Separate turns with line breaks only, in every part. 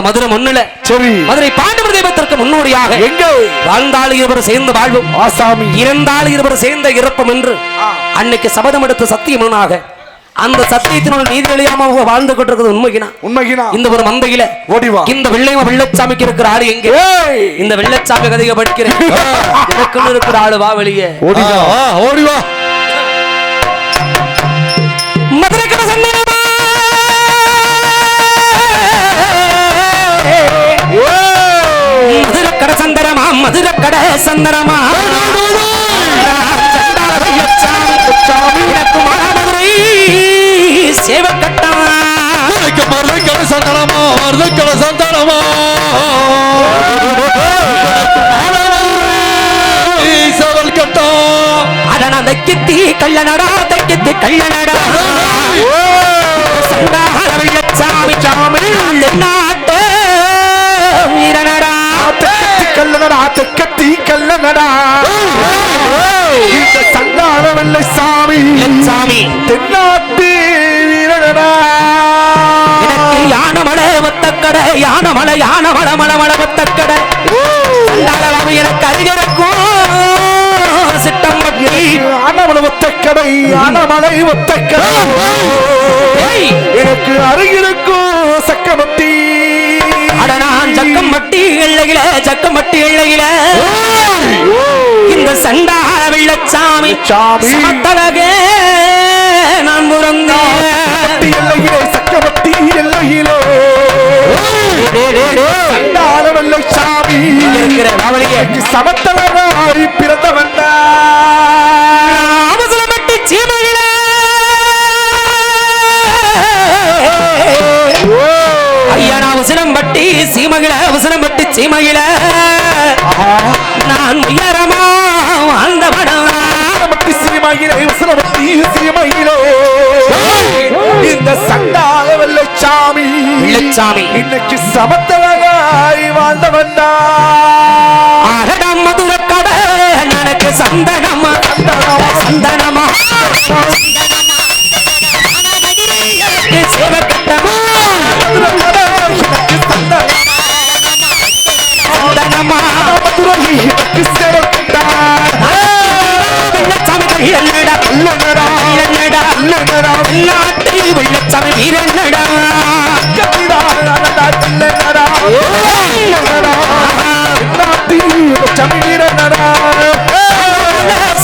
இந்த மதுரை மண்ணுல
சரி
மதுரை பாண்டவர் தெய்வத்திற்கு முன்னோடியாக
எங்க
வாழ்ந்தால் இருவர் சேர்ந்து வாழ்வும்
ஆசாமி
இறந்தால் இருவர் சேர்ந்த இறப்பம் என்று அன்னைக்கு சபதம் எடுத்த சத்தியமனாக அந்த சத்தியத்தினோட நீதி வெளியாம வாழ்ந்து கொண்டிருக்கிறது உண்மைகினா இந்த ஒரு மந்தையில
ஓடிவா
இந்த வெள்ளச்சாமிக்கு இருக்கிற ஆளு எங்க இந்த வெள்ளச்சாமி கதையை படிக்கிறேன் எனக்குன்னு இருக்கிற ஆளு வா வெளியே
ஓடிவா
மதுரை கடை சந்தனமா மதுரை கடை சந்தனமா மதுரை கடை சந்தனமா சேவக்கட்டா
சந்தனமா சந்தனமா சேவல் கட்டா
அடனா தைக்கித்தி கள்ளனடா தைக்கித்தி கள்ளனடா வெள்ளச்சாமி சாமி நாட்டு வீரனடா
கள்ளனடா தெக்கத்தி கள்ளனடா இந்த சங்கார வெள்ளை சாமி
சாமி
தென்னாட்டு வீரனடா
யானமலை ஒத்தக்கடை யானமலை மலை ஒத்தக்கடை எனக்கு அறிஞருக்கும் சிட்டம்
ஆனமலை ஒத்தக்கடை ஆனமலை ஒத்தக்கடை எனக்கு அருகிருக்கும் சக்கமட்டி
அடனான் சக்கம்பட்டி எல்லையில இந்த சண்டா வெள்ளச்சாமி சமத்தலகே நான் முறங்க
எல்லையிலே சக்கமட்டி எல்லையிலே சண்டாள வெள்ளச்சாமி
இருக்கிற
சமத்தலகாய் பிறந்தவன்
அவசரப்பட்டு சீமையில ஐயா நான் உசிலம்பட்டி சீமையில நான் உயரமா வாழ்ந்தவனா
சீமையிலே உசிலம்பட்டி சீமையிலே இந்த சண்டாள வெள்ளச்சாமி இன்னைக்கு சமத்தலகாய் வாழ்ந்தவன்டா
அகடம் மதுரக்கடை எனக்கு சந்தனமா சந்தனமா சேவக்கட்டமா சந்தனமா நாட்டு வெள்ளச்சாமி வீரனடா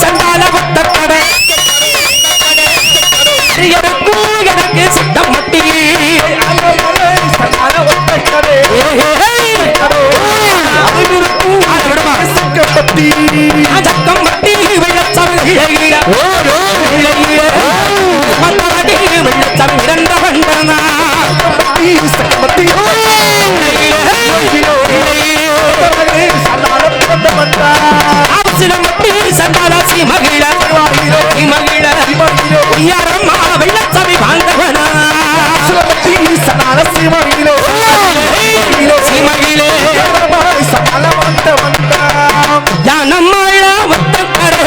சண்டால ஒத்தக்கடை எனக்கு சித்தம் மட்டி சக்கம்பட்டி வெள்ளச்சாமி வெள்ளச்சாமி இறந்த வந்தனா சிலம்பட்டி சண்டால சீமகிழ யாரம்மா வெள்ளச்சாமி வாழ்ந்தவனா
சண்டால சீமகிழ
யானம்மள ஒத்தக்கடை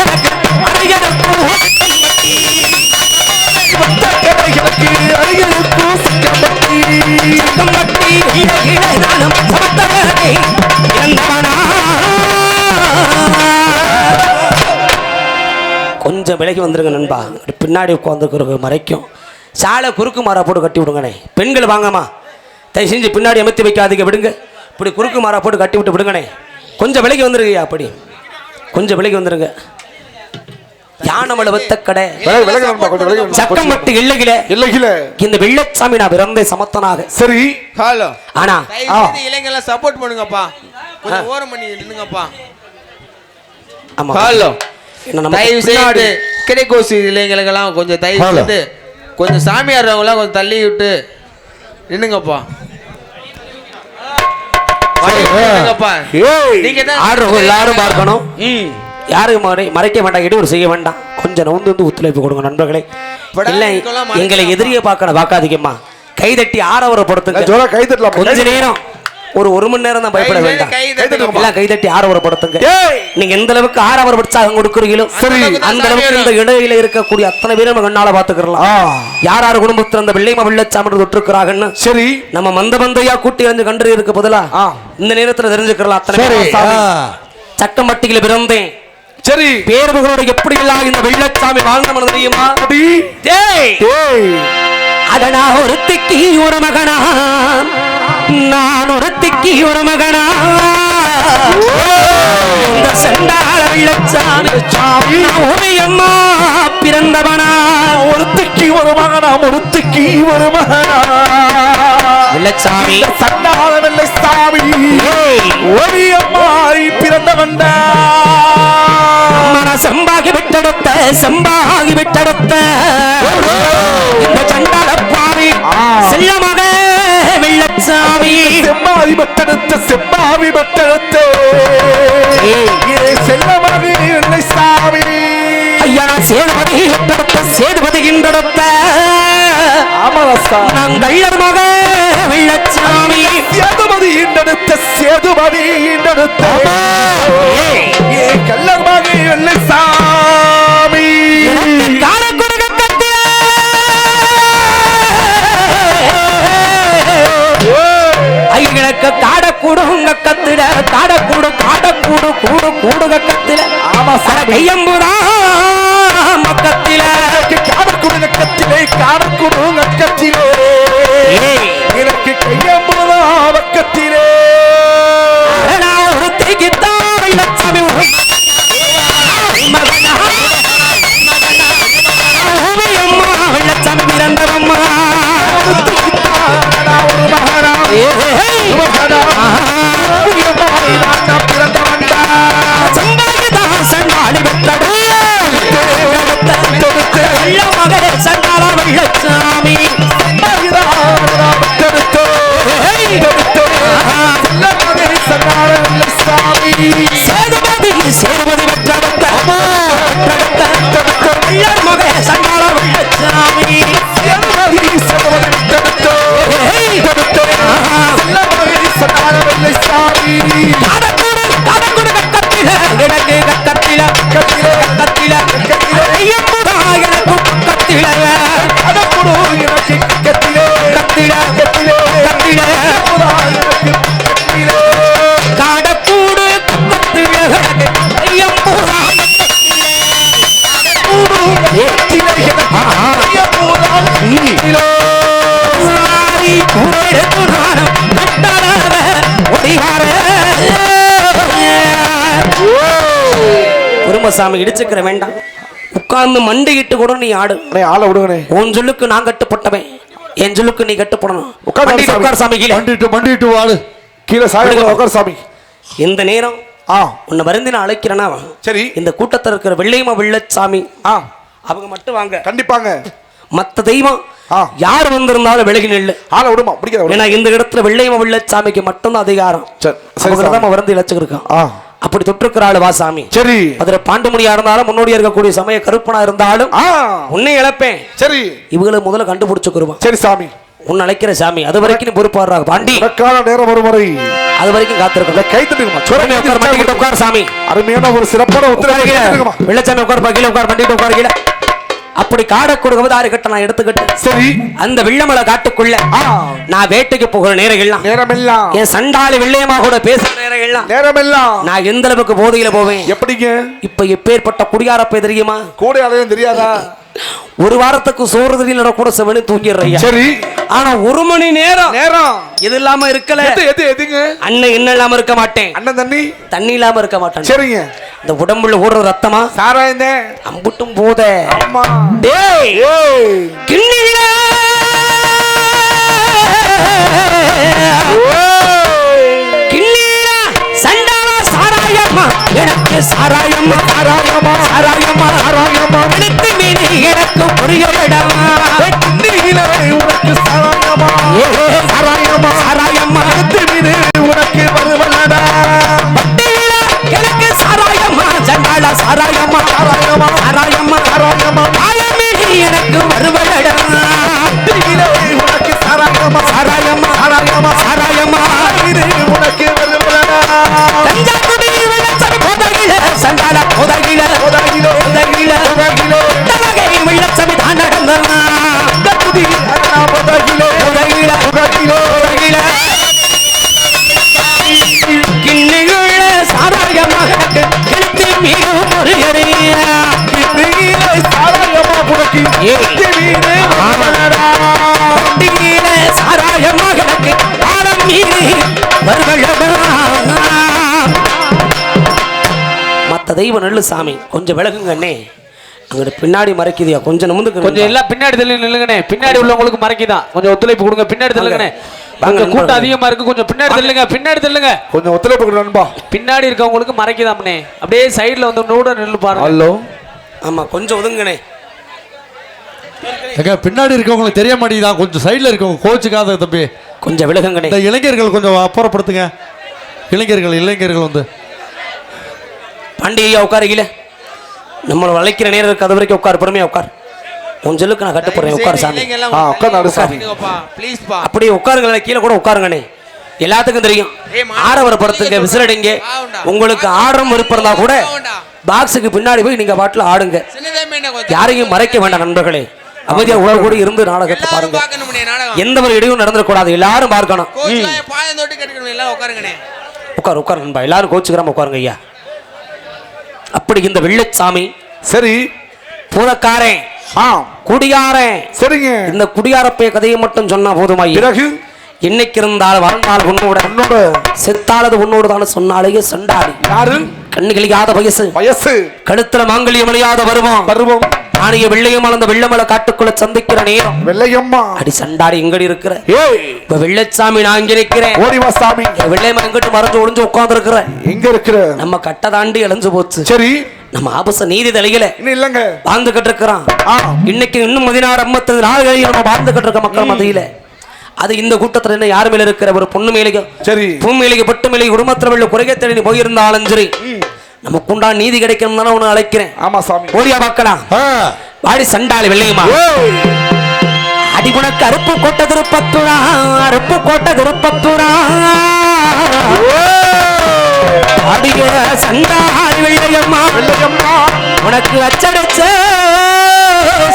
கொஞ்சம் விலகி வந்துருங்க நண்பா பின்னாடி உட்காந்துருக்கு மறைக்கும் சாலை குறுக்கு மாறா போட்டு கட்டி விடுங்கண்ணே பெண்கள் வாங்கம்மா தயவு செஞ்சு பின்னாடி அமைத்து வைக்காதீங்க விடுங்க இப்படி குறுக்கு மாறா போட்டு கட்டி விட்டு விடுங்கண்ணே கொஞ்சம் விலகி வந்துருங்கய்யா அப்படி கொஞ்சம் விலகி வந்துருங்க யானமலை ஒத்தக்கடை சக்கம்பட்டி எல்லையில இந்த வெள்ளச்சாமி நான் பிறந்த சமத்தனாக
சரி
ஹலோ
ஆனா
இளைஞர்களை சப்போர்ட் பண்ணுங்கப்பா கொஞ்சம் ஓரம் பண்ணி நின்னுங்கப்பா
ஆமா
ஹலோ
தயவு செய்து
கிடைக்கோசி இளைஞர்களெல்லாம் கொஞ்சம் தயவு செய்து கொஞ்சம் சாமியார்வங்களாம் கொஞ்சம் தள்ளி விட்டு நின்னுங்கப்பா
நீங்க எல்லாரும் பார்க்கணும் யாரும் மறைக்க வேண்டாம் இடையூறு செய்ய வேண்டாம் கொஞ்சம் நவுந்து ஒத்துழைப்பு கொடுங்க நண்பர்களே இல்லை எங்களை எதிரியை பார்க்காதீங்கம்மா கைதட்டி ஆரவரப்படுத்துங்க
கைதட்டலாம்
கொஞ்ச நேரம் ஒரு மணி நேரம் தான் பயப்பட வேண்டாம்.
கை தட்டுங்க.
எல்லாம் கைதட்டி ஆரவரப்படுத்துங்க.
ஏய்
நீங்க எந்த அளவுக்கு ஆரவர உற்சாகம் கொடுக்குறீங்களோ
சரி.
அந்த அளவுக்கு இந்த இடையில இருக்கக்கூடிய அத்தனை பேரும் நம்ம கண்ணால பாத்துக்கலாம். யார் யார் குடும்பத்துல அந்த வெள்ளைமா வெள்ளச்சாமி தொற்றுக்கிறாங்கன்னு
சரி
நம்ம மந்தையா கூட்டி வந்து கண்டு இருக்க பதிலா இந்த நேரத்துல தெரிஞ்சுக்கலாம். அத்தனை
சரி.
பேரும் சக்கம்பட்டியில பிறந்தேன்.
சரி
பேர்களோட எப்படி எல்லாம் இந்த வெள்ளச்சாமி வாழ்ந்த தெரியுமா? டேய்
ஏய்
அதனா ஒருத்திக்கு ஒரு மகனா, நான் ஒருத்திக்கு ஒரு மகனா, இந்த சண்டாள வெள்ளச்சாமி ஓமையம்மா பிறந்தவனா,
ஒருத்திக்கு ஒரு மகனா ஒருத்திக்கு ஒரு மகனா
வெள்ளச்சாமி
சண்டாள வெள்ளச்சாமி ஓவியம்மாய் பிறந்தவன்டா
செம்பாகி விட்டெடுத்த இந்த சண்டாள பாவி செல்லமாக வெள்ளச்சாமி
செம்பாவி பட்டெடுத்த செல்லமாக வெள்ளச்சாமி
ஐயா சேதுபதி சேதுபதி இன்றெடுத்த
ஆமாஸ்தா
நான் கள்ளமாக வெள்ளச்சாமி
சேதுபதி ஈண்டெடுத்த கள்ளமாக வெள்ளச்சாமி
கால கொடுக்க கத்திய ஐயனுக்கு காடக்கூடுங்க கத்திட காடக்கூடு கூடுக கத்தில
ஆமா
கையம்புதா மக்கத்தில
காடக்கூடுங்க கத்திலே எனக்கு கையம்புதா பக்கத்திலே
ஒரு தேகித்தான் வெள்ளச்சாமி வெள்ளச்சாமி பிறந்தவம்மா
ஒரு மகனா பிறந்தவன்டா
சண்டாளி சண்டாள வெள்ளச்சாமி சேதுபதி மக சண்டாள வெள்ளச்சாமி காடக்கூடு குடும்பசாமி இடிச்சுக்கிற வேண்டாம். உட்கார்ந்து மண்டிக்கிட்டு கூட நீ ஆடு.
ஆள விடுவனே
உன் சொல்லுக்கு நான் கட்டுப்பட்டவன், என் சொல்லுக்கு நீ கட்டுப்படணும். உட்கார் சாமி கீழே
மண்டிட்டு வாடு கீழே சாமி உட்கார் சாமி.
இந்த நேரம் உன்னை வருந்தி நான் அழைக்கிறேன்னா
சரி.
இந்த கூட்டத்தில் இருக்கிற வெள்ளையம்மா வெள்ளச்சாமி அவங்க மட்டும் வாங்க.
கண்டிப்பாங்க.
மத்த தெய்வம் யார் வந்திருந்தாலும் விலகி நெல்லு
ஆள விடுமா பிடிக்காத.
ஏன்னா இந்த இடத்துல வெள்ளையம்மா வெள்ளச்சாமிக்கு மட்டும்தான் அதிகாரம். அவங்கதான் வருந்தி இழைச்சிருக்கான். அப்படி தொற்றுக்கிற ஆளு வா சாமி.
சரி.
அதுல பாண்டுமணியா இருந்தாலும் முன்னோடியா இருக்கக்கூடிய சமய கருப்பனா இருந்தாலும் உன்னை இழப்பேன்.
சரி.
இவங்களை முதல்ல கண்டுபிடிச்சுக்குருவான்.
சரி சாமி.
உன்னை அழைக்கிற சாமி அது வரைக்கும் பொறுப்பாடுறாங்க பாண்டி.
நேரம் ஒரு முறை
அது வரைக்கும் காத்திருக்கோம்.
கை தட்டுங்க
உட்கார் சாமி.
அருமையான ஒரு சிறப்பான உத்தரவு.
வெள்ளச்சாமி உட்கார் கீழே உட்கார் பண்ணிட்டு உட்கார் கீழே. அப்படி காடை கொடுக்கும்போது 6 கட்ட நான் எடுத்துக்கிட்டு
சரி
அந்த வெள்ளமலை காட்டுக்குள்ள நான் வேட்டைக்கு போகிற நேரம் எல்லாம் என் சண்டாளி வெள்ளையம்மா கூட பேசுற நேரம் எல்லாம் நான் எந்த அளவுக்கு போதையில போவேன்.
எப்படிங்க?
இப்ப எப்பேற்பட்ட குடியாரப்ப தெரியுமா?
கூட அதையும் தெரியாதா?
ஒரு வாரத்துக்கு சோறு தெரியல கூட செவனி தூங்கிடுறீங்க.
சரி.
ஆனா 1 மணி நேரம் இது இல்லாம இருக்கல.
எதுங்க?
அண்ணன் என்ன இல்லாம இருக்க மாட்டேன்.
அண்ணன்
தண்ணி இல்லாம இருக்க மாட்டேன்.
சரிங்க.
இந்த உடம்புல ஓடுற ரத்தமா
சாராயந்த
அம்புட்டும் போத.
ஆமா.
டேய் கிண்ணில கிண்ணில சண்டாள சாராயம்மா எனக்கு சாராயம்மா சாராயம்மா சாராயம்மா சாராயம்மா எனக்கு மீனி எனக்கு புரியவிடமா
கிண்ணில உனக்கு சாராயம்மா
சாராயம்மா சாராயம்மா
எனக்கு மீனி உனக்கு வருவலடா
எனக்கு சாராயம்மா சண்டாள சாராயம்மா சாராயம்மா சாராயம்மா சாராயம்மா ஆயமேனி எனக்கு வருவலடா
உனக்கு சாராயம்மா
சாராயம்மா சாராயம்மா சாராயம்மா சண்டால உதகில வெள்ளச்சமி தான் நடந்தனா கிண்ணிகள சாராயமாக கிணத்து மீதும் ஒரு சாராயமாக ஆழம் மீது மற்ற தெய்வம் நல்ல சாமி கொஞ்சம் விலகுங்கண்ணே அங்கிட்ட பின்னாடி மறைக்குதியா கொஞ்சம் நிமிந்து
கொஞ்சம் எல்லாம் பின்னாடி தள்ளி நில்லுங்கண்ணே பின்னாடி உள்ளவங்களுக்கு மறைக்குதான் கொஞ்சம் ஒத்துழைப்பு கொடுங்க பின்னாடி தள்ளுங்கண்ணே
வாங்க
கூட்டம் அதிகமா இருக்கு கொஞ்சம் பின்னாடி தள்ளுங்க
கொஞ்சம் ஒத்துழைப்பு கொடு நண்பா.
பின்னாடி இருக்கவங்களுக்கு மறைக்குதாம்னே அப்படியே சைடுல வந்து நூட நில்லு பாருங்க
ஹலோ
ஆமா கொஞ்சம் ஒதுங்கண்ணே
எங்க பின்னாடி இருக்கவங்களுக்கு தெரிய மாட்டேங்குதா கொஞ்சம் சைடுல இருக்கவங்க கோச்சுக்காத தம்பி
கொஞ்சம் விலகுங்கண்ணே
இந்த இளைஞர்கள் கொஞ்சம் அப்புறப்படுத்துங்க இளைஞர்கள் வந்து
பாண்டியா உட்காருகில நம்மளை வளைக்கிற நேரம் இருக்கு அது வரைக்கும் உட்கார் பொறுமையா உட்கார் உன் சொல்லுக்கு நான் கட்டு போறேன் உட்கார் சாமி
உட்காந்து சாமி
ப்ளீஸ் பா
அப்படியே உட்காருங்க கீழே கூட உட்காருங்கண்ணே எல்லாத்துக்கும் தெரியும் ஆடவரப்படுத்துங்க விசிலடிங்க உங்களுக்கு ஆடுறோம் விருப்பம் இருந்தா கூட பாக்ஸுக்கு பின்னாடி போய் நீங்க பாட்டுல ஆடுங்க யாரையும் மறைக்க வேண்டாம் நண்பர்களே அமைதியா உணர்வு கூட இருந்து நாடகத்தை பாருங்க எந்த ஒரு இடையும் நடந்துடக்கூடாது எல்லாரும் பார்க்கணும் உட்கார் நண்பா எல்லாரும் கோச்சுக்கிறாம உட்காருங்க ஐயா அப்படி இந்த வெள்ளச்சாமி
சரி
பூதக்காரன் குடியாரன்
சரிங்க
இந்த குடியாரப்பைய கதையை மட்டும் சொன்னா போதுமா
பிறகு
என்னைக்கு இருந்தால் வாழ்ந்தால் உன்னோட செத்தாலது உன்னோடு தானே சொன்னாலேயே சண்டாடி
யாரு
கண்ணுகளியாத வயசு கழுத்துல மாங்கல்யம் அழியாத பருவம் நாளைய வெள்ளையும் அந்த வெள்ளமலை காட்டுக்குள்ள சந்திக்கிற நேரம்
வெள்ளையம்மா
அடி சண்டாடி எங்கடி இருக்கிற இப்ப வெள்ளச்சாமி நான் இங்க நிக்கிறேன்
ஓடிவா சாமி
வெள்ளையம்மா எங்கிட்டு மறைஞ்சு ஒளிஞ்சு உட்கார்ந்து இருக்கிற
எங்க இருக்கிற
நம்ம கட்ட தாண்டி இழஞ்சு போச்சு
சரி
நம்ம ஆபச நீதி தலையில
இன்னும் இல்லங்க
வாழ்ந்துகிட்டு இருக்கிறான் இன்னைக்கு இன்னும் 16 நாள்களில் நம்ம வாழ்ந்துகிட்டு இருக்க மக்கள் மத்தியில அது இந்த கூட்டத்துல என்ன யார் மேல இருக்கிற ஒரு பொண்ணு மேலேயும்
சரி
பூமியிலேயே பட்டு மேலே குடும்பத்துல உள்ள குறைய தேடி போயிருந்தாலும் சரி நமக்கு உண்டா நீதி கிடைக்கும் தானே உன்னை அழைக்கிறேன்
ஆமா சாமி
ஓடியா பார்க்கலாம் வாடி சண்டாளி வெள்ளையுமா அடி உனக்கு அருப்பு கோட்டை திருப்பத்துறா அடிய சண்டாளி வெள்ளையம்மா உனக்கு அச்சடிச்ச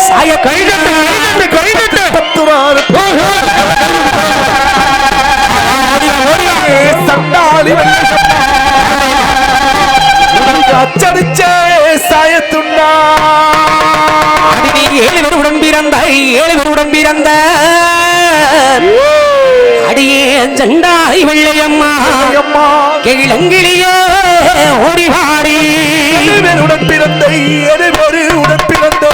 சாய கைதட்டு
சண்டாளி அச்சடிச்ச சாயத்துண்டா
ஏழு பேருடன் பிறந்த அடியே சண்டாளி வெள்ளையம்மா கிழங்கிலியோ ஓடிவாடி
உடன் பிறந்த 7 பேரு உடன் பிறந்த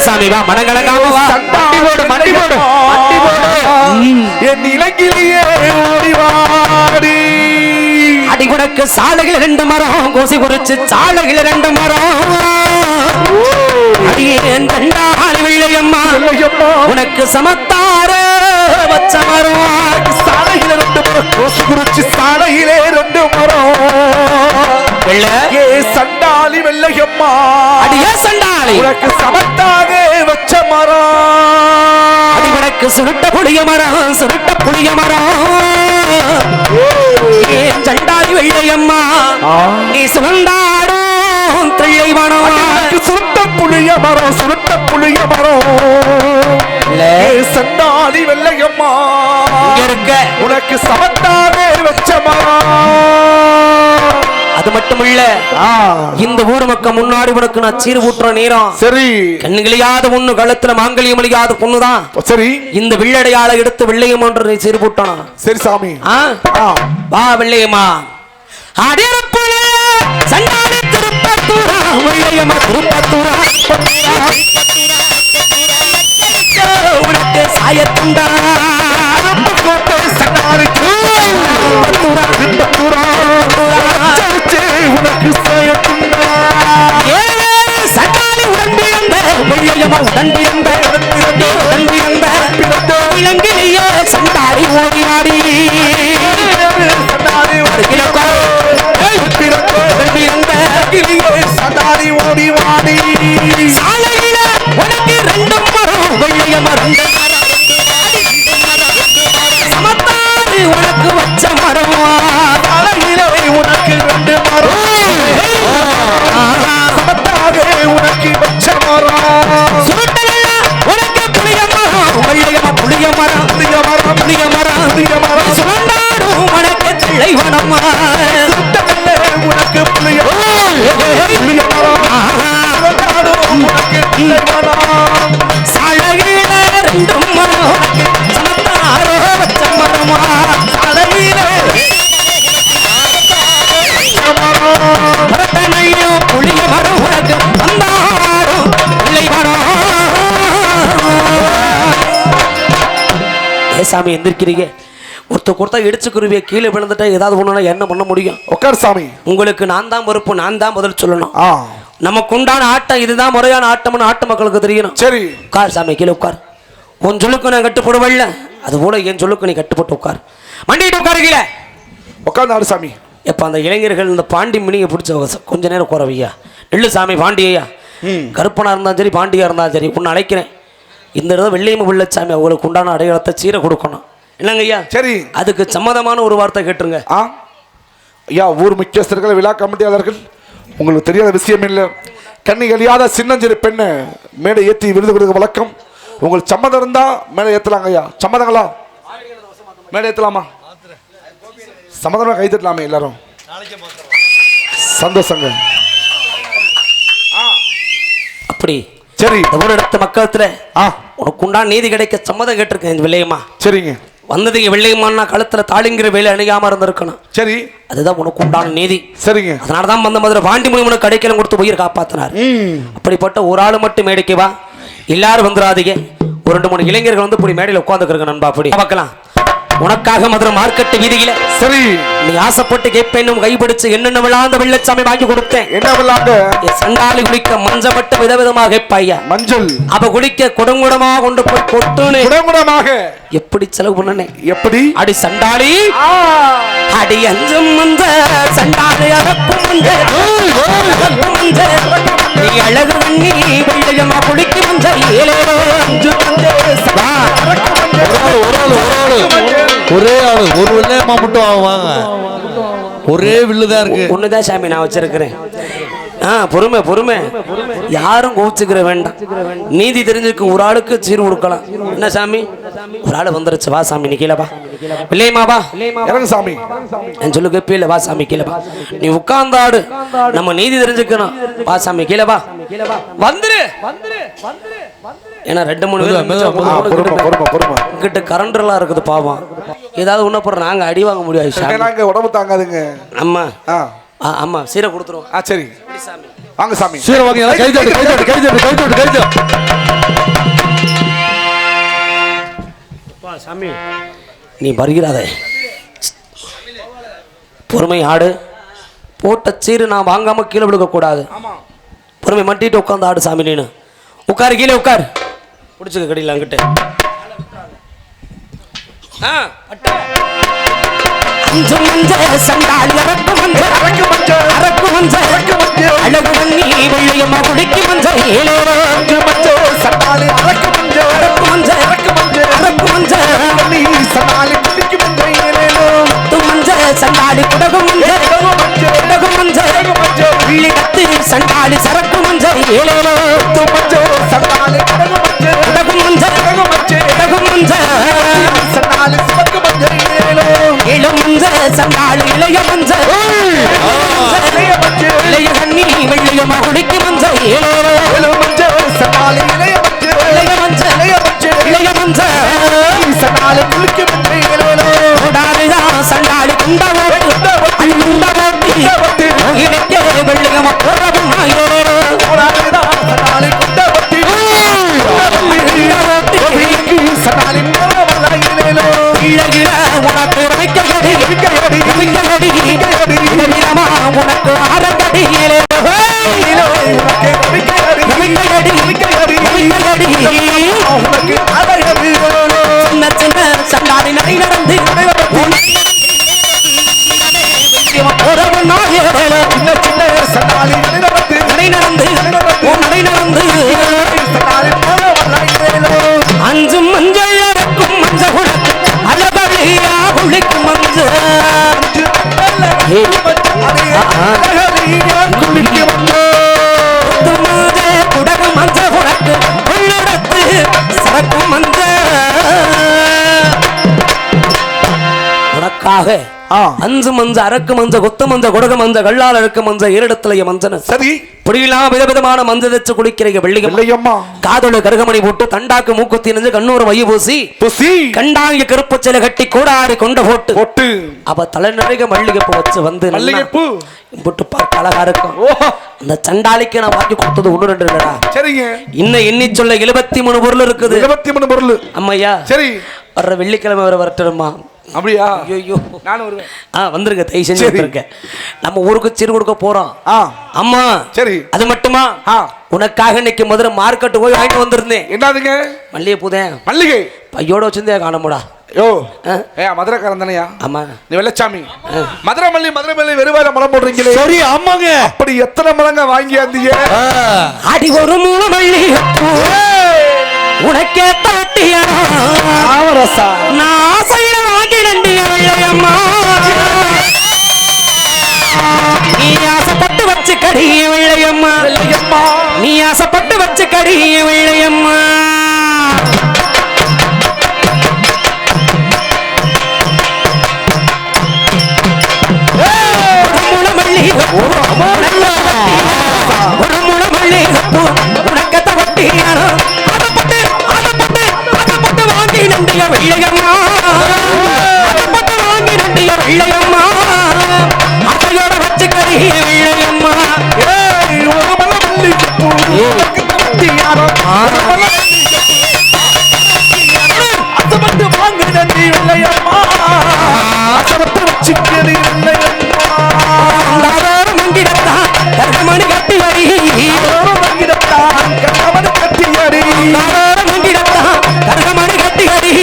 சாமி வா மனங்கலங்காம வா மண்டி போடு
என் இலங்கிலேயே ஓடிவாடி
அடி உனக்கு சாலைகள் 2 மரம் கோசி குறிச்சு சாலைகள் 2 மரம் அடியே சண்டாளி வெள்ளையம்மா உனக்கு சமத்தார வச்ச மரம்
சாலையில 2 மரம் கோசி குறிச்சு சாலையிலே 2 மரம் சண்டாளி வெள்ளையம்மா
அடியே சண்டாளி
உனக்கு சமத்தாக வச்ச மரம்
அடி உனக்கு சுருட்ட புளிய மரம் சண்டாளி வெள்ளையம்மா நீ சுகந்தாடும் திள்ளைவனம்
சுருட்ட புளிய மரம் சண்டாளி வெள்ளையம்மா
இருக்க
உனக்கு சமத்தாக வச்ச மரம்
அது மட்டுமில்ல இந்த ஊர் மக்கள் முன்னாடி உனக்கு நான் சீர் ஊட்டுற நேரம்
சரி
கண்ணுகளியாத பொண்ணு கழுத்துல மாங்கல்யம் அழியாத பொண்ணுதான் சரி இந்த வெள்ளடையாள எடுத்து வெள்ளையம் ஒன்று நீ சீர் பூட்டான்
சரி சாமி
வா வெள்ளையம்மா சண்டாளி திருப்பத்தூரா வெள்ளையம்மா திருப்பத்தூரா உனக்கு சாயத்துண்டா
உனக்கு
சண்டாளி உடன் பிறந்த இளங்கிலேயே சண்டாளி ஓடினாடி
சண்டாளி ஓடிவாடி
சாலையில உனக்கு 2 மரம் வெள்ளைய மரம் சமத்தாறு உனக்கு வச்ச மரம்
சாலையில உனக்கு 2 மரம் உனக்கு பச்சை மரம்
சுருட்டெல்லாம் உனக்கு புளிய மரம் வெள்ளையமா புளிய மரம் புளிய மரம் புளிய மரம் புளிய மரம் சுரண்டாடும் உனக்கு திளைவனம்மா
உனக்கு புளிய புளிய மரம் உனக்கு புளிய மரம்
சாலையில ரெண்டும் மரம் சமத்தாரோ வச்ச மரமா சாலையில மரத்தனையும் புளிய மரம் உனக்கு வந்தாடும் பிள்ளை மரம். ஏசாமி எந்திருக்கிறீங்க ஒருத்தர் இடிச்சுக்குருவிய கீழே விழுந்துட்டா ஏதாவது ஒண்ணுனா என்ன பண்ண முடியும்?
உட்கார் சாமி.
உங்களுக்கு நான் தான் பொறுப்பு, நான் தான் பதில் சொல்லணும்.
ஆ
நமக்கு உண்டான ஆட்டம் இதுதான் முறையான ஆட்டம்னு ஆட்டு மக்களுக்கு தெரியணும்.
சரி
உட்கார் சாமி, கீழே உட்கார். உன் சொல்லுக்கு நான் கட்டுப்படுவல்ல, அது போல என் சொல்லுக்கு நீ கட்டுப்பட்டு உட்கார். மண்டிட்டு உட்காரு கீழே.
உட்கார்ந்து ஆடு சாமி.
எப்போ அந்த இளைஞர்கள் இந்த பாண்டி மினிங்க பிடிச்ச கொஞ்ச நேரம் குறவையா நெல்லு சாமி பாண்டியா கருப்பனா இருந்தாலும் சரி பாண்டியா இருந்தாலும் சரி உன்னை அழைக்கிறேன். இந்த இடத்துல வெள்ளையம்ம வெள்ளச்சாமி அவங்களுக்கு உண்டான அடையாளத்தை சீர கொடுக்கணும். என்னங்க ஐயா?
சரி
அதுக்கு சம்மதமான ஒரு வார்த்தை கேட்டுருங்க.
ஆ ஐயா, ஊர் முக்கியஸ்தர்கள், விழா கமிட்டியாளர்கள், உங்களுக்கு தெரியாத விஷயம் இல்லை. கண்ணி கழியாத சின்னஞ்சிறு பெண்ணை மேடை ஏற்றி விருது கொடுக்க வழக்கம். உங்களுக்கு சம்மதம் இருந்தா மேடை ஏற்றலாங்க ஐயா. சம்மதங்களா? மேடை ஏற்றலாமா? சம்மதமாக கை தட்டலாமே எல்லாரும். சந்தோஷங்க.
அப்படி
சரி
ஒரு இடத்த மக்களத்துல
ஆ
உனக்கு உண்டான நீதி கிடைக்க சம்மதம் கேட்டிருக்கேன் வெள்ளையம்மா.
சரிங்க.
வந்ததுங்க வெள்ளையம்மான்னா கழுத்துல தாளிங்கிற வேலை அணியாம இருந்திருக்கணும்.
சரி
அதுதான் உனக்கு உண்டான நீதி.
சரிங்க.
அதனாலதான் வந்த மாதிரி பாண்டி முனிவனுக்கு கிடைக்கல கொடுத்து உயிர் காப்பாத்தினார். அப்படிப்பட்ட ஒரு ஆளு மட்டும் மேடைக்கு வா, எல்லாரும் வந்துடாதீங்க. ஒரு 2-3 இளைஞர்கள் வந்து இப்படி மேடையில் உட்காந்துக்கிறங்க நண்பா. அப்படி பார்க்கலாம். உனக்காக மதுரை மார்க்கெட்டு வீதியில
சரி
நீ ஆசைப்பட்டு கேட்பேனும் கைப்பிடிச்சு என்னென்ன விழாந்த வெள்ளச்சாமி வாங்கி கொடுத்தேன்.
என்ன விழாங்க?
சண்டாளி குளிக்க மஞ்சப்பட்டு விதவிதமாக கேட்பாயா.
மஞ்சள்
அவ குளிக்க குடங்குடமாக கொண்டு போய் கொட்டுன்னு
குடங்குடமாக
எப்படி செலவு பண்ணனே?
எப்படி?
அடி சண்டாளி, அடி அஞ்சும் மஞ்ச சண்டாளி அறக்கும் மஞ்ச மஞ்ச நீ அழகு பண்ணி வெள்ளையம்மா குளிக்க மஞ்ச ஏழோ அஞ்சு மஞ்ச
ஒரே ஆளு ஒரு வெள்ளையம்மா மட்டும் வாங்க. ஒரே வில்லுதான் இருக்கு.
ஒண்ணுதான் சாமி நான் வச்சிருக்கிறேன். பொறுமை பொறுமை, யாரும் கோவிச்சுக்கிற வேண்டாம். நீதி தெரிஞ்சுக்கு ஒரு ஆளுக்கு சீர் கொடுக்கலாம். என்ன சாமி, ஒரு ஆளு வந்துருச்சு, வா சாமி நீ கீழே வா. இல்லையம்மா வா
இறங்கு சாமி.
என் சொல்லு கேப்பீல, வா சாமி கீழே வா. நீ உட்கார்ந்தாடு, நம்ம நீதி தெரிஞ்சுக்கணும். வா சாமி கீழே வா, வந்துரு. ஏன்னா 2-3 பேர் கிட்ட கரண்ட் எல்லாம் இருக்குது பாவம். ஏதாவது ஒண்ணு போற நாங்க அடி வாங்க முடியாது.
நாங்க உடம்பு தாங்காதுங்க.
ஆமா ஆமா சீரை கொடுத்துருவோம்.
சரி வாங்க சாமி.
சீரை வாங்க. கை தட்டு கை தட்டு கை தட்டு கை தட்டு கை தட்டு.
சாமி நீ வருகிறாதே, பொறுமை ஆடு. போட்ட சீரு நான் வாங்காம கீழே விழுக்க கூடாது. பொறுமை மட்டிட்டு உட்காந்து ஆடு சாமி. நீனு உட்காரு, கீழே உட்காரு. பிடிச்சுக்க கடையில் அங்கிட்டு. அஞ்சு மஞ்ச சண்டாளி அரக்கு மஞ்ச அரக்கு மஞ்ச அரக்கு மஞ்ச அழகு பண்ணி வெள்ளையம்மா குடிக்கு மஞ்ச ஏழோ அஞ்சு மஞ்ச சண்டாளி அரக்கு மஞ்ச அரக்கு மஞ்ச அரக்கு மஞ்ச அரக்கு மஞ்ச நீ சண்டாளி குடிக்கு மஞ்ச ஏழோ து மஞ்ச சண்டாளி குடகு மஞ்ச குடகு மஞ்ச வெள்ளி கத்து சண்டாளி சரக்கு மஞ்ச ஏழோ து மஞ்ச சண்டாளி குடகு மஞ்ச குடகு மஞ்ச குடகு மஞ்ச சண்டாளி சரக்கு மஞ்ச ஏழோ ஏழு மஞ்ச சண்டாளி இளைய மஞ்ச இளைய கண்ணி வெள்ளையம்மா குடிக்கு மஞ்ச ஏழோ ஏழு மஞ்ச சண்டாளி இளைய மஞ்ச இளைய மஞ்ச இளைய மஞ்ச இளைய மஞ்ச சண்டாளி குளிக்கு மஞ்ச ஏழோ ஓடாதா சண்டாளி குண்டா ஓட்டு குண்டா ஓட்டி இளைய வெள்ளையம்மா போறவும் ஏழோ ஓடாதா சண்டாளி குண்டா ஓட்டி சண்டாளி ஏழோ இளைய உனக்கு வைக்கடி வைக்கடி வைக்கடி இளையம்மா உனக்கு ஆரங்கடி ஏழோ உனக்கு வைக்கடி வைக்கடி வைக்கடி உனக்கு ஆரங்கடி சின்ன சின்ன சண்டாளி நடை நடந்து உறவு நாயேல சின்ன சின்ன சண்டாளி நடை நடந்து நடை நடந்து அஞ்சு மஞ்சள் அடக்கும் மஞ்ச குளத்து அழகழியா குளிக்கும் மஞ்ச குளிக்கும் உனக்காக
ஆ.
அஞ்சு மஞ்ச அரக்கு மஞ்ச கொத்த மஞ்ச கொடக மஞ்ச கல்லால் அழுக்க மஞ்ச ஏரிடத்துல மஞ்சன
சரி
இப்படிலாம் விதவிதமான மஞ்ச தச்சு குளிக்கிறீங்க வெள்ளிகம்
இல்லையம்மா
காதோட கருகமணி போட்டு தண்டாக்கு மூக்குத்தி நெஞ்சு கண்ணூர் மைய பூசி
புசி
கண்டாங்க கருப்பு சிலை கட்டி கோடாரி கொண்ட போட்டு
பொட்டு
அவ தலை நிறைய மல்லிகைப்பூ வச்சு வந்து
மல்லிகைப்பூ
போட்டு பார்க்க அழகா இருக்கும்
ஓ
அந்த சண்டாளிக்கு நான் வாங்கி கொடுத்தது 1 2 இல்லடா
சரிங்க
இன்னும் எண்ணி சொல்ல 73 பொருள் இருக்குது
23 பொருள்
அம்மையா
சரி
வர்ற வெள்ளிக்கிழமை வர வரட்டுமா
அப்படியா
ஐயோ
நானும் வருவேன்
வந்துருங்க தயவு செஞ்சு வந்துருங்க நம்ம ஊருக்கு சீர் கொடுக்க போறோம்
ஆ
அம்மா
சரி
அது மட்டுமா
ஆ
உனக்காக இன்னைக்கு முதல்ல மார்க்கெட்டு போய் வாங்கிட்டு வந்திருந்தேன்
என்னதுங்க
மல்லிகை பூதேன்
மல்லிகை
பையோட வச்சிருந்தே காணமுடா
யோ
ஆ?
மதுரைக்காரன் தானையா
ஆமா
நீ வெள்ளச்சாமி மதுரை மல்லி வெறுவாயில மரம் போடுறீங்களே
சரி ஆமாங்க
அப்படி எத்தனை மரங்க வாங்கியாந்தீங்க
அடி ஒரு மூணு மல்லிகை பூ உனக்கே தாட்டியா நான் ஆசையில வாங்கி வெள்ளையம்மா நீ ஆசைப்பட்டு வச்சு கடிய வெள்ளையம்மா நீ ஆசைப்பட்டு வச்சு கடிய வெள்ளையம்மா ஒரு முள மல்லிகை பூ உனக்கத்த வட்டியானோ வாங்கி நண்டிய வெள்ளையம்மா வாங்கி நண்டிய வெள்ளையம்மா அத்தையோட வச்சு கறிய வெள்ளையம்மா மணி கட்டி வரி கருகமணி கட்டி அடி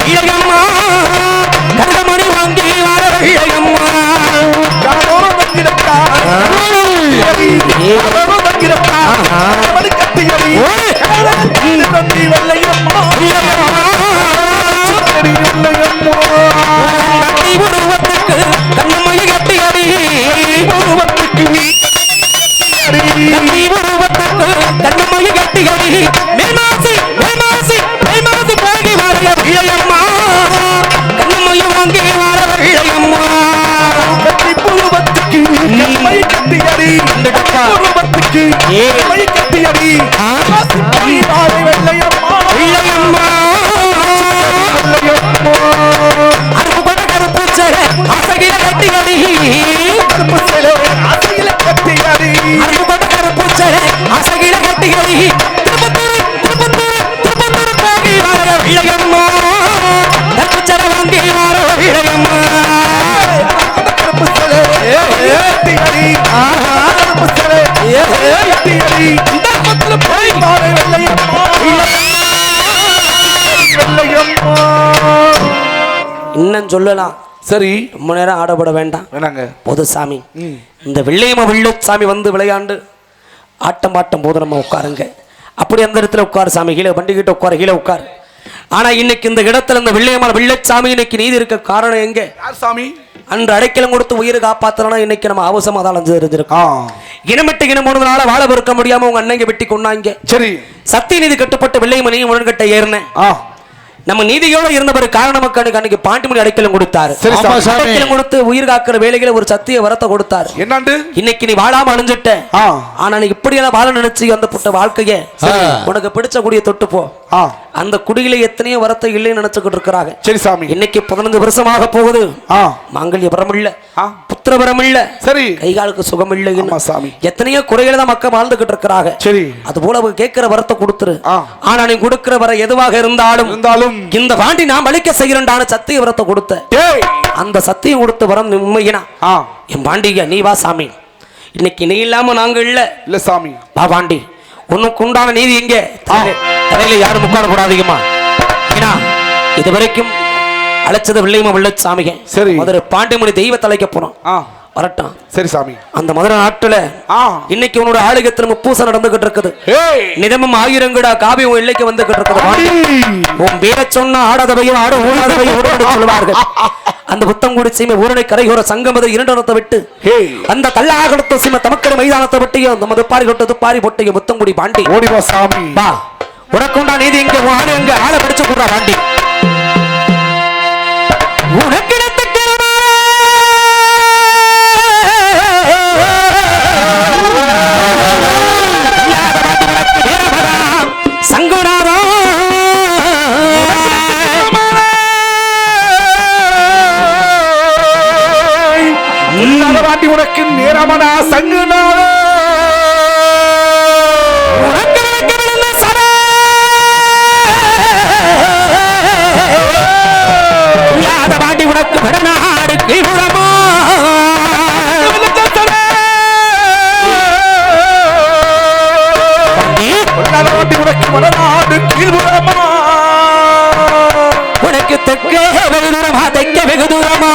வெள்ளையம்மா கருகமணி வாங்கி வர வெள்ளையம்மா உருவத்துக்கு கண்ணமொழி கட்டி அடி உருவத்துக்கு கண்ணமொழி கட்டி அடி மேமாசி போகி வர வெள்ளையம்மா கண்ணமொழி வாங்கி வர வெள்ளையம்மா உருவத்துக்கு கட்டி அடி கட்டி அடி வெள்ளையம்மா அருப்புப்பட்ட கருப்பு சேலை அசகில கட்டி அடி அருப்புப்பட்ட கருப்பு சேலை அசகில கட்டி அடி திருப்பத்தூர் போகி வர வெள்ளையம்மா கருப்பு சேலை வாங்கி வர வெள்ளையம்மா இன்னும் சொல்லலாம்
சரி
ரொம்ப நேரம் ஆடப்பட வேண்டாம்
வேணாங்க
போது சாமி இந்த வெள்ளையம்மா வெள்ளச்சாமி வந்து விளையாண்டு ஆட்டம் பாட்டம் போது நம்ம உட்காருங்க அப்படி அந்த இடத்துல உட்காரு சாமி கீழே வண்டி கிட்ட உட்காரு கீழே உட்காரு ஆனா இன்னைக்கு இந்த இடத்துல இந்த வெள்ளையம்மா வெள்ளச்சாமி இன்னைக்கு நீதி இருக்க காரணம் எங்க
யார் சாமி
அன்று அடைக்கலம் கொடுத்து உயிரை காப்பாத்தனா இன்னைக்கு நம்ம அவசரமா தான் அலைஞ்சு தெரிஞ்சிருக்கோம் இனமிட்டு இனம் போனதுனால வாழ பொறுக்க முடியாம உங்க அண்ணங்க வெட்டி கொண்டாங்க
சரி
சத்திய நீதி கட்டுப்பட்டு வெள்ளையம்மனையும் உடன்கட்ட ஏறினேன் நம்ம நீதியோட இருந்தவர் காரணமக்கானுக்கு அன்னைக்கு பாண்டிமணி அடைக்கலம் கொடுத்தாரு அடைக்கலம் கொடுத்து உயிர் காக்கிற வேலைகளை ஒரு சத்திய வரத்தை கொடுத்தாரு
என்னாண்டு
இன்னைக்கு நீ வாழாம அழிஞ்சிட்ட ஆனா நீ இப்படி எல்லாம் வாழ நினைச்சு அந்த புட்ட வாழ்க்கைய உனக்கு பிடிச்ச குடியை தொட்டு போ அந்த குடியில எத்தனையோ வரத்தை இல்லைன்னு நினைச்சுக்கிட்டு இருக்கிறாங்க
சரி சாமி
இன்னைக்கு 15 வருஷமாக போகுது மாங்கல்ய பரம் இல்ல புத்திர பரம் இல்ல
சரி
கைகாலுக்கு சுகம் இல்லை
சாமி
எத்தனையோ குறைகளை தான் மக்கள் வாழ்ந்துகிட்டு இருக்கிறாங்க
சரி
அது போல அவங்க கேட்கிற வரத்தை கொடுத்துரு ஆனா நீ கொடுக்கிற வர எதுவாக இருந்தாலும் இந்த பாண்டி நான் அழிக்க செய்கிறேன்டான சத்திய வரத்தை கொடுத்த அந்த சத்தியம் கொடுத்த வரம் உண்மையினா என் பாண்டிக நீ வா சாமி இன்னைக்கு நீ இல்லாம நாங்க இல்ல
சாமி
வா பாண்டி உனக்கு உண்டான நீதி எங்க தலையில யாரும் உட்கார கூடாதீங்கம்மா ஏன்னா இது வரைக்கும் அழைச்சது வெள்ளையம்மா வெள்ளச்சாமிக
சரி
மதுரை பாண்டிமணி தெய்வ தலைக்க போனோம் வரட்டும்
சரி சாமி
அந்த மதுரை நாட்டுல இன்னைக்கு உன்னோட ஆளுகத்துல பூசை நடந்துகிட்டு இருக்குது நிதமும் ஆயிரங்கடா காவி உன் எல்லைக்கு வந்துகிட்டு இருக்குது உன் பேர சொன்ன ஆடாதவையும் ஆட ஊடாதவையும் சொல்லுவார்கள் அந்த புத்தங்குடி சீமை ஊரணை கரையோர சங்கமது இரண்டத்தை விட்டு அந்த கல்லாகலத்த சீமை தமக்கடு மைதானத்தை விட்டியும் அந்த மதுப்பாரி தொட்டு துப்பாரி பொட்டியும் புத்தங்குடி பாண்டி
ஓடிவா சாமி
வா உனக்குண்டா நீதி எங்க ஆளு எங்க ஆளை பிடிச்சு கூடா பாண்டி
வாண்டி உனக்கு நேரமனா சங்குனால
வாண்டி உனக்கு வடநாடு கீழ்புறமா
வாண்டி உனக்கு வடநாடு கீழ்புறமா
உனக்கு தெற்கே வெகு தூரமா தெற்கே வெகு தூரமா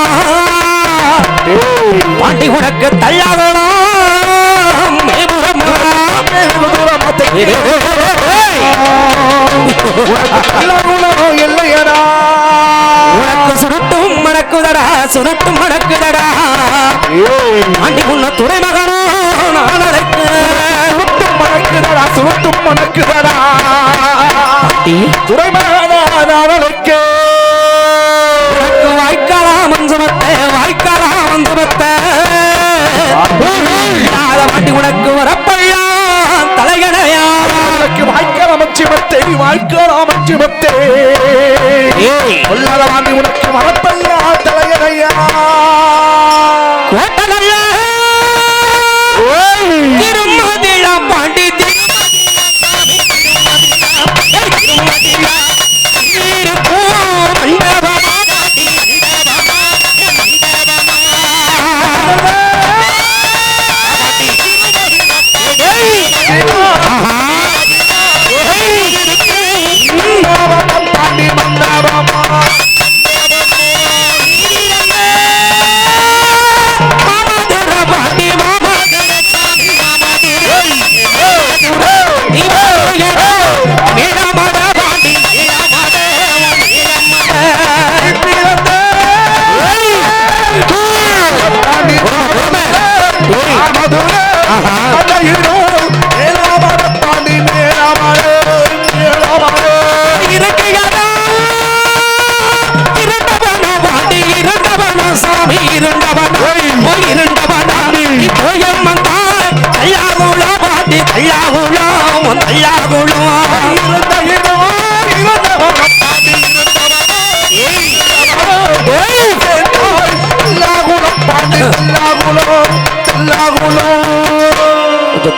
பாண்டி உனக்கு தள்ளாதோம்
இல்லையடா
உனக்கு சுருட்டும் மணக்குதடா சுருட்டும் மணக்குதடா பாண்டி உன்ன துறைமகனோ நான்
சுருட்டும் மணக்குதடா சுருட்டும் மணக்குதடா துறைமகனா நான் அழைக்க
வாய்க்காலா மஞ்சுமத்த வாய்க்காலா மஞ்சுமத்த பாண்டி உனக்கு வரப்பையா தலைகணையா
உனக்கு வாய்க்கால் அமைச்சு மத்தே வாய்க்கால் அமைச்சு மத்தே கொல்லாத வாண்டி உனக்கு வரப்பையா தலையணையா
கோட்டகல்ல திருமதிழா பாண்டி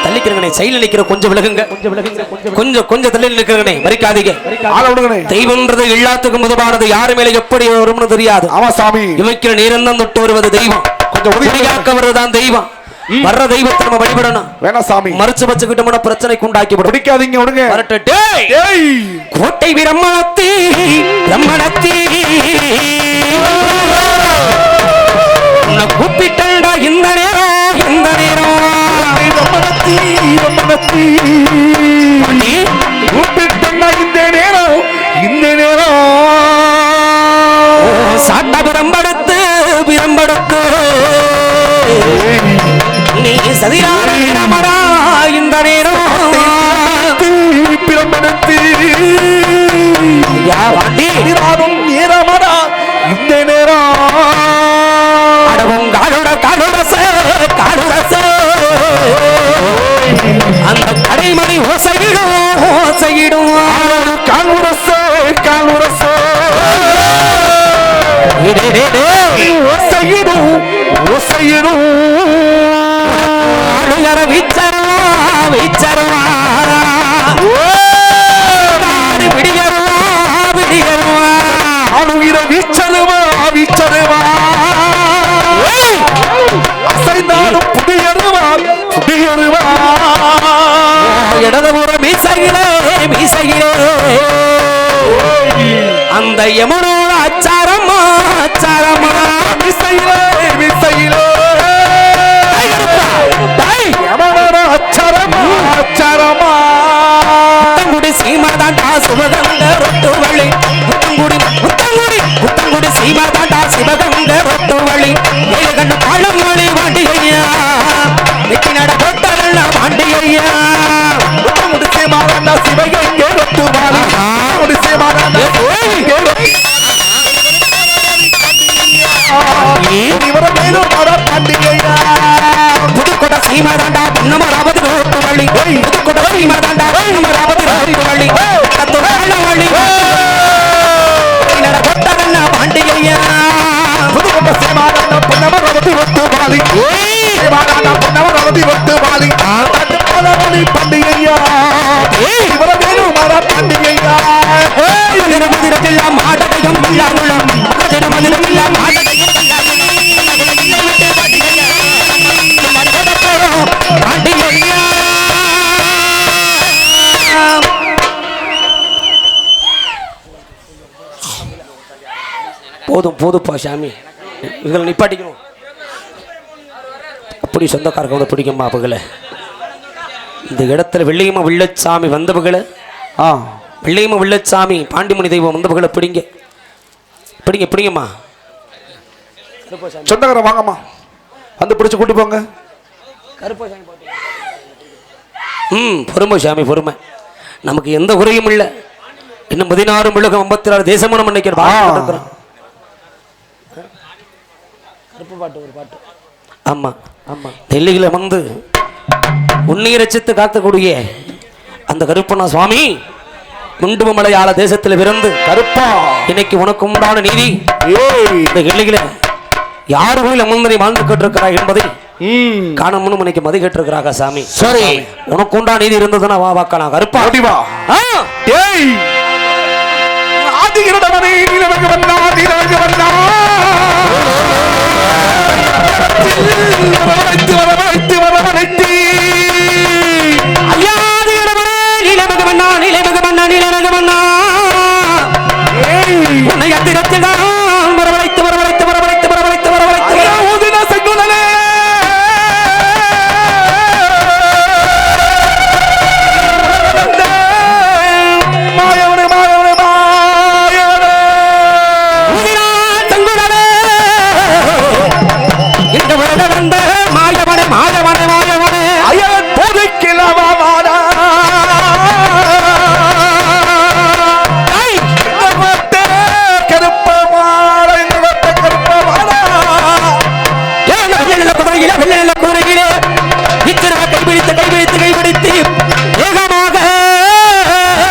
தள்ளிக்கிறேன் சைடுல நிக்கிற கொஞ்சம் விலகுங்க கொஞ்சம் தள்ளி நிக்கிறேன் மறிக்காதீங்க தெய்வம்ன்றது எல்லாத்துக்கும் முதலானது யாரு மேல எப்படி வரும்னு தெரியாது
ஆமா சாமி
இமைக்கிற நேரம் தொட்டு வருவது தெய்வம் கொஞ்சம் உதவியாக்க வருவதுதான் தெய்வம் வர்ற தெய்வத்தை நம்ம வழிபடணும்
வேணா சாமி
மறுச்சு வச்சுக்கிட்டோம்னா பிரச்சனைக்கு உண்டாக்கி
பிடிக்காதீங்க விடுங்க
கோட்டை பிரம்மணத்தி பிரம்மணத்தி உன்னை கூப்பிட்டா இந்த நேரம்
கூப்பிட்டா இந்த நேரம்
சாட்ட பிரம்படுத்து நீ சதிராமடா இந்த நேரம்
பிரம்படுத்து
யாரும்
நேரமடா இந்த நேரம்
அடவும் காலுரச அந்த கடைமணி ஓசையிடும்
காலுரச ஓசையிடும்
அழுகர வீச்சருவா விடியருவா
அணுகிற வீச்சருவா அசைந்தாலும் புதியருவா
இடதுபுற மீசையிலே அந்த யமுனோட அச்சாரமா
மீசையிலே யமுனோட அச்சாரமா
முத்தங்குடி சீமாதாண்டா சிவகங்க ரொட்டு வழி முத்தங்குடி சீமாதாண்டா சிவகங்க ரொட்டு வழி ஏழு கண்ணு பாலம் வழி வாண்டியா நெத்தி நட போட்டல்ல வாண்டியா
முத்தங்குடி சீமாதாண்டா சிவகங்க ரொட்டு வழி முத்தங்குடி சீமாதாண்டா இவர மேலும் பண்டிகையா
புதுக்கோட்டை சீமாதாண்டா நம்மராவது ரோட்டு வழி புதுக்கோட்டை சீமாதாண்டா நம்மராவது ரோட்டு வழி வழி நட போட்டல்ல வாண்டியா
புதுக்கோட்டை சீமாதாண்டா நம்மராவது ரோட்டு வழி பொன்னவர் அவதி விட்டு வாழி பலவழி பண்டிகையா இவரவேணும் மர பண்டிகையா
போதும் போதுப்பா சாமி, இவங்களை நிப்பாட்டிக்கணும். அப்படி சொந்தக்காரங்க பிடிக்குமா அவங்கள? இந்த இடத்துல வெள்ளியம்மா வில்லச்சாமி வந்தவங்களை, வெள்ளியம்மா வில்லச்சாமி பாண்டிமணி தெய்வம் வந்தவங்களை பிடிங்க பிடிங்க பிடிங்கம்மா.
சொந்தக்காரன் வாங்கம்மா, வந்து பிடிச்சு கூட்டி போங்க.
பொறுமை சாமி பொறுமை, நமக்கு எந்த குறையும் இல்லை. இன்னும் 16 மிளகம் 56 தேசமும் நம்ம நினைக்கிறோம். ஆமா ஆமா, டெல்லியில வந்து உன்னைய ரசித்து காத்தக்கூடிய அந்த கருப்பண்ணா சுவாமி முண்டுமலையாள தேசத்தில் பிறந்து
கருப்பா
இன்னைக்கு உனக்கு உண்டான நீதி இந்த டெல்லியில யாரு கோயில் அமர்ந்தனை வாழ்ந்து கேட்டிருக்கிறாய் என்பதை காணமுன்னு இன்னைக்கு மதி கேட்டிருக்கிறாங்க சாமி.
சரி,
உனக்கு உண்டான நீதி இருந்ததுன்னா வா வாக்கலாம் கருப்பா.
ஆதிகிறவனே நிலவக வந்தா நிலவக வந்தா வரவழைத்து வரவழைத்து
ஐயாதிகிறவனே நிலவக வந்தா நிலவக வந்தா நிலவக வந்தா உன்னை அத்திரத்தில்தான் வரவழைத்து வரவழைத்து வரவழைத்து வரவழைத்து வரவழைத்து ஊதின செங்குலனே மாயவனே மாயவனே மாயவனே ஊதினா செங்குலனே இந்த வருட வந்த மாயவனே மாயவனே மாயவனே
அயன் போதைக்கிழவானா
கைபிடித்து வேகமாக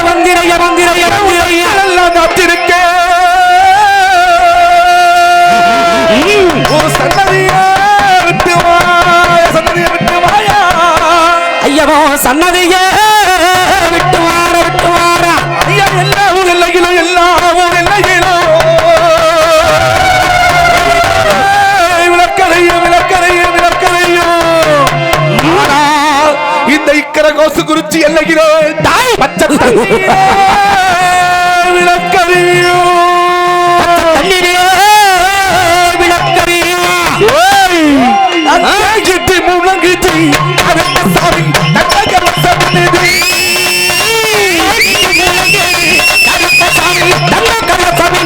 வந்திரைய வந்திரைய
எல்லாம் காத்திருக்க ஒரு சன்னதியை விட்டு வாயா, சன்னதியை விட்டு வாயா.
ஐயவோ சன்னதியே விட்டு வார விட்டு வார.
ஐயா எல்லாவும் இல்லையிலோ எல்லாவும் இல்லையிலோ விளக்கறையோ விளக்கறையோ விளக்கறையோ. ஆனால் இந்த இக்கர கோசு குறிச்சி எல்லையிலோ தாய் பச்சை விளக்கறையோ விளக்கறையோ முழங்கிட்டு சாமி
கருப்பசாமி தங்க கலசாமி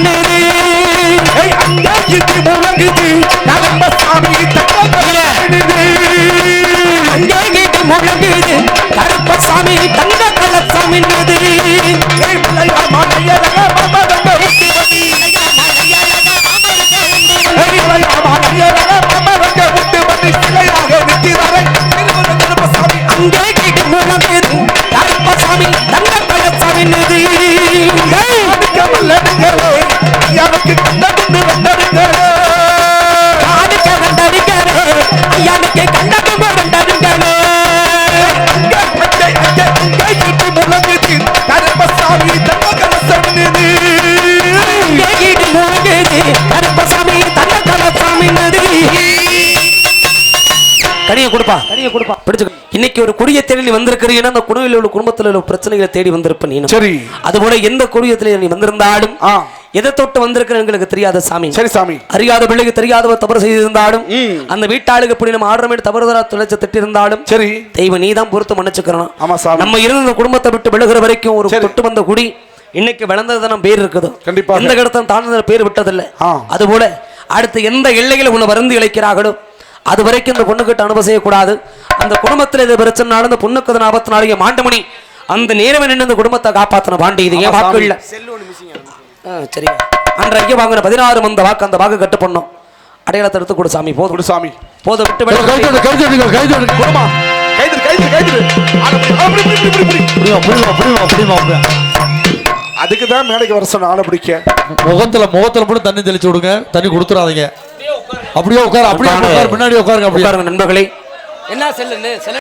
அங்கே கேட்டு கருப்பசாமி தங்க கலசாமி
எனக்கு கண்டது வந்தருங்களே
காணிக்க வந்தருங்களே ஐயானுக்கு கண்டது வந்தருங்களே
கருப்பசாமி தங்க கலசாமி
கருப்பசாமி தங்க கலசாமி கனியை கொடுப்பா பிடிச்சு. இன்னைக்கு ஒரு குடியை தேடி நீ வந்திருக்கிறீங்கன்னா அந்த குடும்பத்தில் உள்ள குடும்பத்தில் உள்ள பிரச்சனைகளை தேடி வந்திருப்ப நீ.
சரி,
அதுபோல எந்த குடியத்தில் நீ வந்திருந்தாலும் எதை தொட்டு வந்திருக்கிற எங்களுக்கு தெரியாத சாமி.
சரி சாமி,
அறியாத பிள்ளைக்கு தெரியாதவர் தவறு செய்திருந்தாலும் அந்த வீட்டாளுக்கு இப்படி நம்ம ஆடுறமே தவறுதலா தொலைச்ச திட்டிருந்தாலும்
சரி
தெய்வம் நீ தான் பொறுத்து மன்னிச்சுக்கிறோம்.
ஆமா சாமி,
நம்ம இருந்த குடும்பத்தை விட்டு விலகுற வரைக்கும் ஒரு தொட்டு வந்த குடி இன்னைக்கு விளந்தது நம்ம பேர் இருக்குது.
கண்டிப்பா
எந்த இடத்துல தாழ்ந்த பேர் விட்டதில்லை. அதுபோல அடுத்து எந்த எல்லைகளை உன்னை வருந்து இழைக்கிறார்களோ அது வரைக்கும் இந்த பொண்ணுக்கிட்ட அனுபவம் செய்யக்கூடாது. அந்த குடும்பத்தில் இது பிரச்சனைனாலும் இந்த பொண்ணுக்கு ஆபத்து நாளைக்கு மாண்டமணி அந்த நேரம் நின்று இந்த குடும்பத்தை காப்பாற்றின பாண்டி. இது ஏன் வாக்கு இல்லை. சரி, அன்றைக்கு வாங்கின 16 மந்த வாக்கு அந்த வாக்கு கட்டு பண்ணோம். அடையாளத்தை எடுத்து கொடு சாமி. போதும் சாமி, போதும் விட்டு
அதுக்குதான் மேடைக்கு வர சொன்ன ஆளை பிடிக்க.
முகத்துல மட்டும் தண்ணி தெளிச்சு விடுங்க, தண்ணி கொடுத்துறாதீங்க. அப்படியே உட்காரு, அப்படியே உட்காரு, முன்னாடி உட்காருங்க. அப்படியே
நண்பர்களே, என்ன செல்லுன்னு